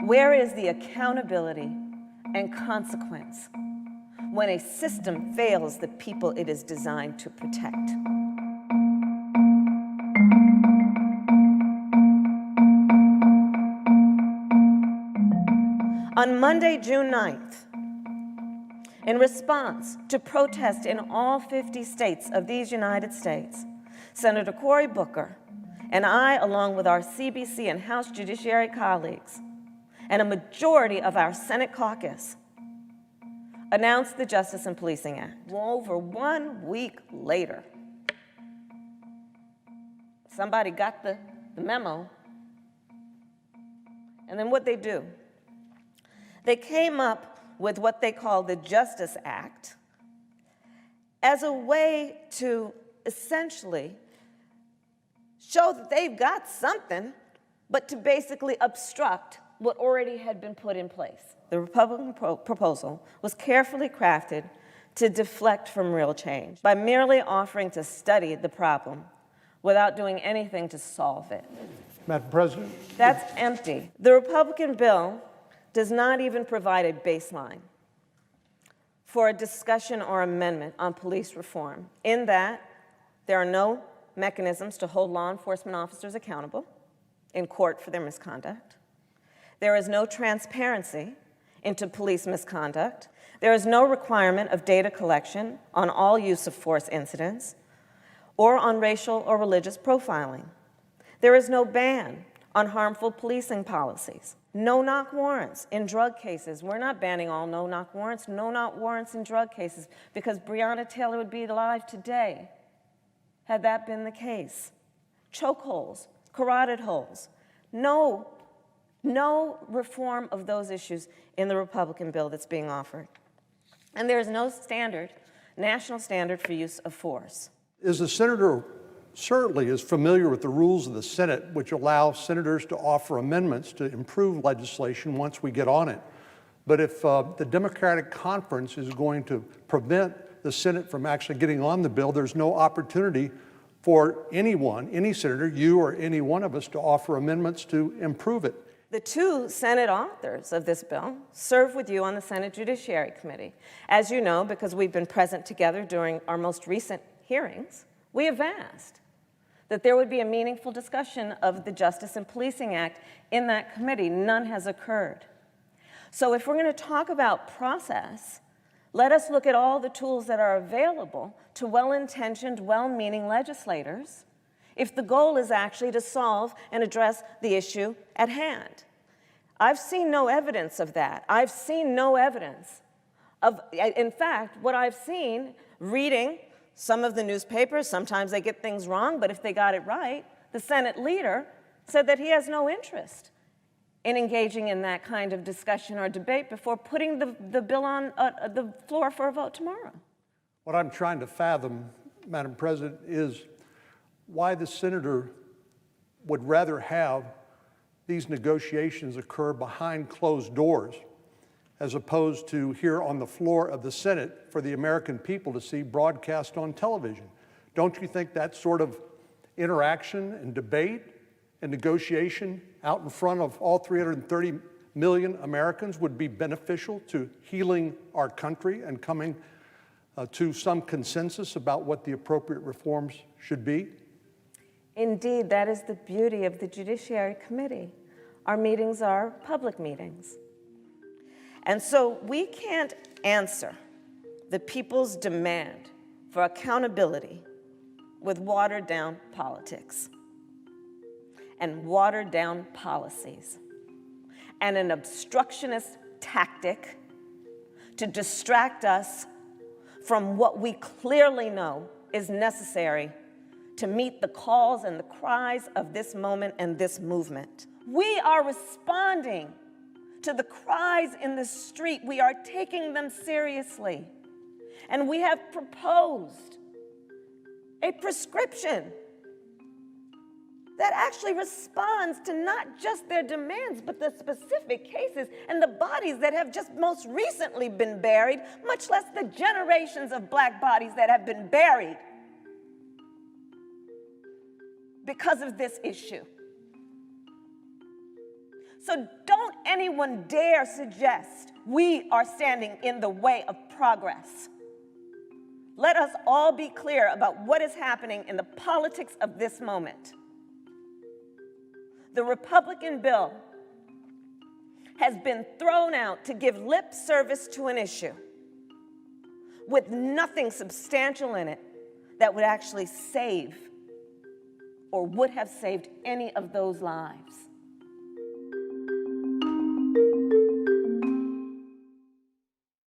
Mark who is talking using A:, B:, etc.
A: Where is the accountability and consequence when a system fails the people it is designed to protect? On Monday, June 9th, in response to protests in all 50 states of these United States, Senator Cory Booker and I, along with our CBC and House Judiciary colleagues, and a majority of our Senate caucus, announced the Justice and Policing Act. Over 1 week later, somebody got the memo, and then what they do? They came up with what they call the Justice Act as a way to essentially show that they've got something, but to basically obstruct what already had been put in place. The Republican proposal was carefully crafted to deflect from real change by merely offering to study the problem without doing anything to solve it.
B: Madam President?
A: That's empty. The Republican bill does not even provide a baseline for a discussion or amendment on police reform, in that there are no mechanisms to hold law enforcement officers accountable in court for their misconduct. There is no transparency into police misconduct. There is no requirement of data collection on all use of force incidents or on racial or religious profiling. There is no ban on harmful policing policies. No-knock warrants in drug cases. We're not banning all no-knock warrants. No-knock warrants in drug cases, because Breonna Taylor would be alive today had that been the case. Chokeholds, carotid holes. No reform of those issues in the Republican bill that's being offered. And there is no standard, national standard for use of force.
B: Is the senator certainly is familiar with the rules of the Senate, which allow senators to offer amendments to improve legislation once we get on it. But if the Democratic conference is going to prevent the Senate from actually getting on the bill, there's no opportunity for anyone, any senator, you or any one of us, to offer amendments to improve it.
A: The two Senate authors of this bill serve with you on the Senate Judiciary Committee. As you know, because we've been present together during our most recent hearings, we have asked that there would be a meaningful discussion of the Justice and Policing Act in that committee. None has occurred. So if we're going to talk about process, let us look at all the tools that are available to well-intentioned, well-meaning legislators if the goal is actually to solve and address the issue at hand. I've seen no evidence of that. I've seen no evidence of, in fact, what I've seen reading some of the newspapers, sometimes they get things wrong, but if they got it right, the Senate leader said that he has no interest in engaging in that kind of discussion or debate before putting the bill on the floor for a vote tomorrow.
B: What I'm trying to fathom, Madam President, is why the senator would rather have these negotiations occur behind closed doors as opposed to here on the floor of the Senate for the American people to see broadcast on television. Don't you think that sort of interaction and debate and negotiation out in front of all 330 million Americans would be beneficial to healing our country and coming to some consensus about what the appropriate reforms should be?
A: Indeed, that is the beauty of the Judiciary Committee. Our meetings are public meetings. And so we can't answer the people's demand for accountability with watered-down politics and watered-down policies and an obstructionist tactic to distract us from what we clearly know is necessary to meet the calls and the cries of this moment and this movement. We are responding to the cries in the street. We are taking them seriously. And we have proposed a prescription that actually responds to not just their demands, but the specific cases and the bodies that have just most recently been buried, much less the generations of black bodies that have been buried because of this issue. So don't anyone dare suggest we are standing in the way of progress. Let us all be clear about what is happening in the politics of this moment. The Republican bill has been thrown out to give lip service to an issue with nothing substantial in it that would actually save or would have saved any of those lives.